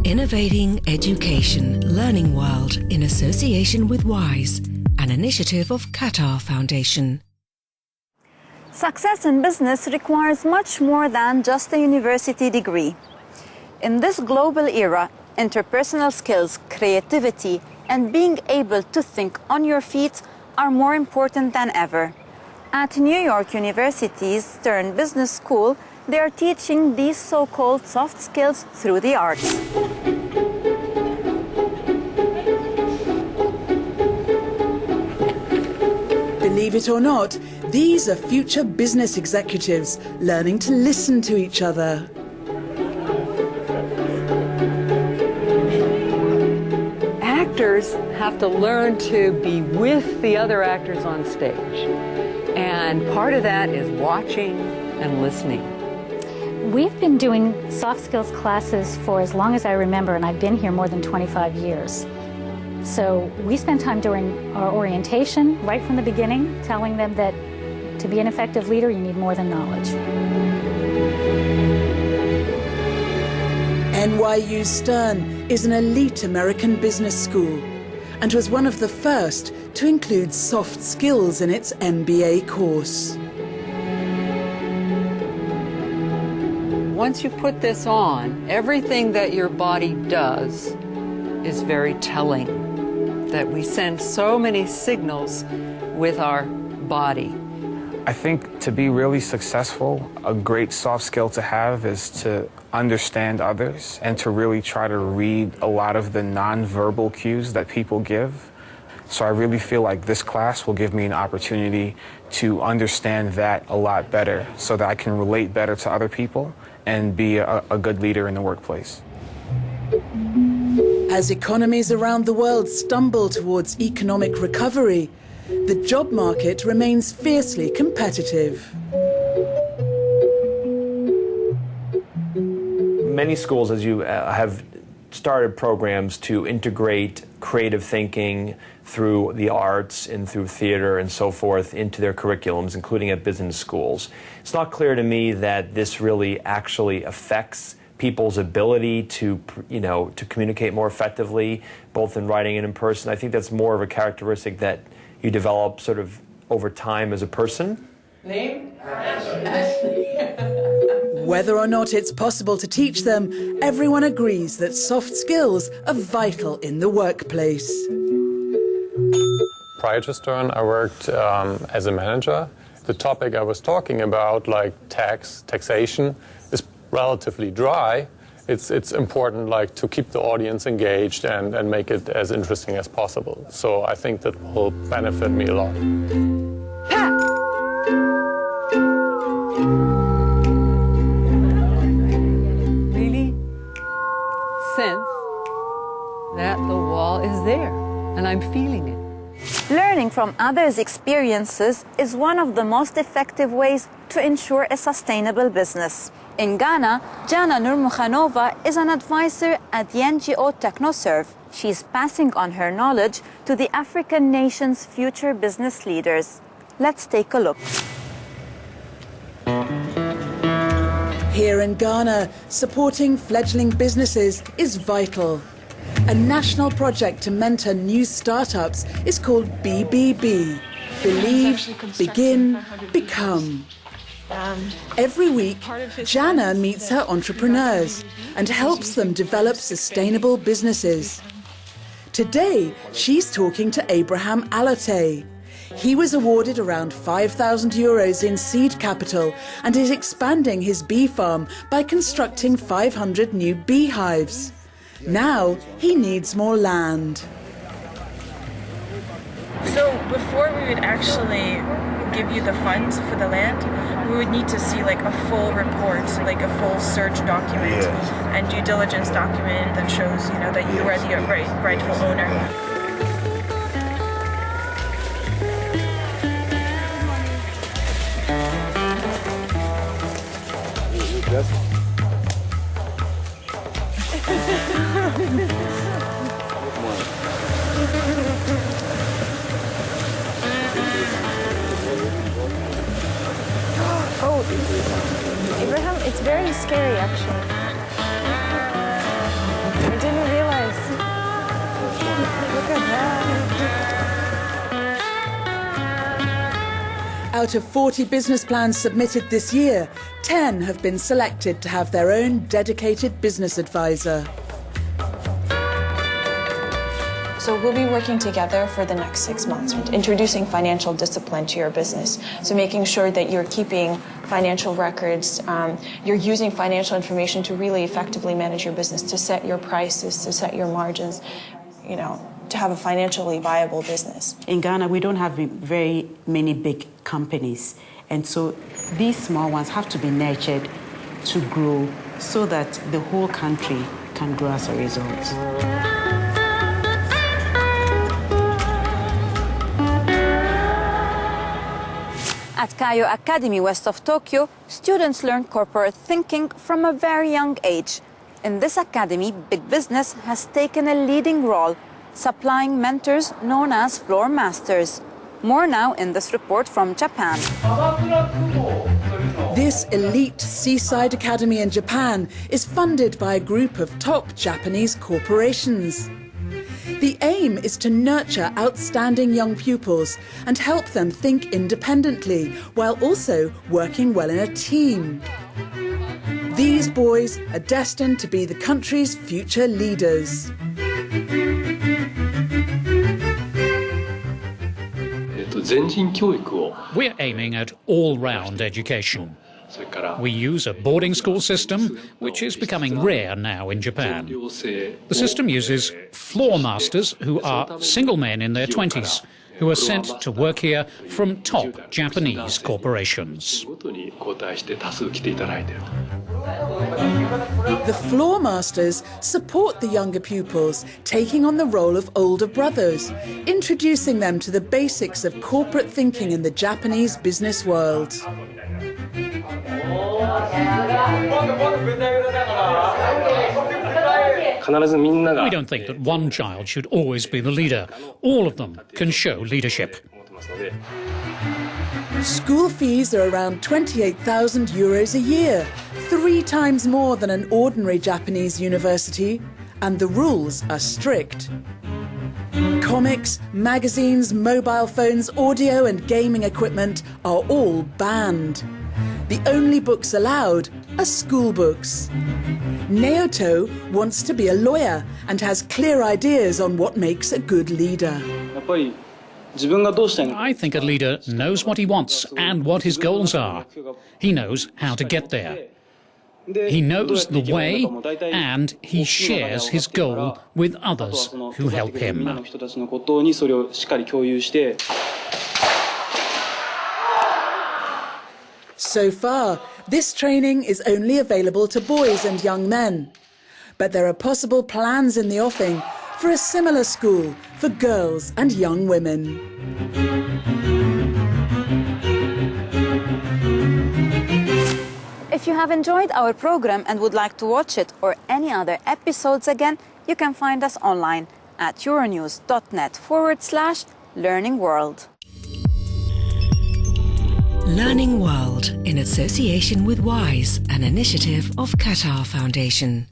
Innovating Education Learning World in association with WISE, an initiative of Qatar Foundation. Success in business requires much more than just a university degree. In this global era, interpersonal skills, creativity, and being able to think on your feet are more important than ever. At New York University's Stern Business School, they are teaching these so-called soft skills through the arts. Believe it or not, these are future business executives learning to listen to each other. Actors have to learn to be with the other actors on stage. And part of that is watching and listening. We've been doing soft skills classes for as long as I remember, and I've been here more than 25 years. So we spend time during our orientation, right from the beginning, telling them that to be an effective leader, you need more than knowledge. NYU-Stern is an elite American business school and was one of the first to include soft skills in its MBA course. Once you put this on, everything that your body does is very telling. That we send so many signals with our body. I think to be really successful, a great soft skill to have is to understand others and to really try to read a lot of the nonverbal cues that people give. So I really feel like this class will give me an opportunity to understand that a lot better so that I can relate better to other people and be a good leader in the workplace. As economies around the world stumble towards economic recovery, the job market remains fiercely competitive. Many schools, as you have started programs to integrate creative thinking through the arts and through theater and so forth into their curriculums, including at business schools. It's not clear to me that this really actually affects people's ability to, to communicate more effectively, both in writing and in person. I think that's more of a characteristic that you develop sort of over time as a person. Name? Whether or not it's possible to teach them, everyone agrees that soft skills are vital in the workplace. Prior to Stern, I worked as a manager. The topic I was talking about, like taxation, is relatively dry. It's important to keep the audience engaged and make it as interesting as possible. So I think that will benefit me a lot. Really sense that the wall is there and I'm feeling it. Learning from others' experiences is one of the most effective ways to ensure a sustainable business. In Ghana, Jana Nurmukhanova is an advisor at the NGO TechnoServe. She's passing on her knowledge to the African nation's future business leaders. Let's take a look. Here in Ghana, supporting fledgling businesses is vital. A national project to mentor new startups is called BBB. Believe, Begin, Become. Every week, Jana meets her entrepreneurs and helps them develop sustainable businesses. Today, she's talking to Abraham Alate. He was awarded around €5,000 in seed capital and is expanding his bee farm by constructing 500 new beehives. Now, he needs more land. So before we would actually give you the funds for the land, we would need to see like a full report, like a full search document and due diligence document that shows, that you are the rightful owner. Oh, Abraham, it's very scary actually. Out of 40 business plans submitted this year, 10 have been selected to have their own dedicated business advisor. So we'll be working together for the next 6 months, introducing financial discipline to your business. So making sure that you're keeping financial records, you're using financial information to really effectively manage your business, to set your prices, to set your margins, you know, to have a financially viable business. In Ghana, we don't have very many big companies. And so these small ones have to be nurtured to grow so that the whole country can grow as a result. At KAIYO Academy west of Tokyo, students learn corporate thinking from a very young age. In this academy, big business has taken a leading role, supplying mentors known as floor masters. More now in this report from Japan. This elite seaside academy in Japan is funded by a group of top Japanese corporations. The aim is to nurture outstanding young pupils and help them think independently while also working well in a team. These boys are destined to be the country's future leaders. We're aiming at all-round education. We use a boarding school system, which is becoming rare now in Japan. The system uses floor masters who are single men in their 20s, who are sent to work here from top Japanese corporations. The floor masters support the younger pupils, taking on the role of older brothers, introducing them to the basics of corporate thinking in the Japanese business world. We don't think that one child should always be the leader. All of them can show leadership. School fees are around 28,000 euros a year, 3 times more than an ordinary Japanese university, and the rules are strict. Comics, magazines, mobile phones, audio and gaming equipment are all banned. The only books allowed are school books. Naoto wants to be a lawyer and has clear ideas on what makes a good leader. I think a leader knows what he wants and what his goals are. He knows how to get there. He knows the way, and he shares his goal with others who help him. So far, this training is only available to boys and young men. But there are possible plans in the offing for a similar school for girls and young women. If you have enjoyed our program and would like to watch it or any other episodes again, you can find us online at euronews.net/Learning World. Learning World in association with WISE, an initiative of Qatar Foundation.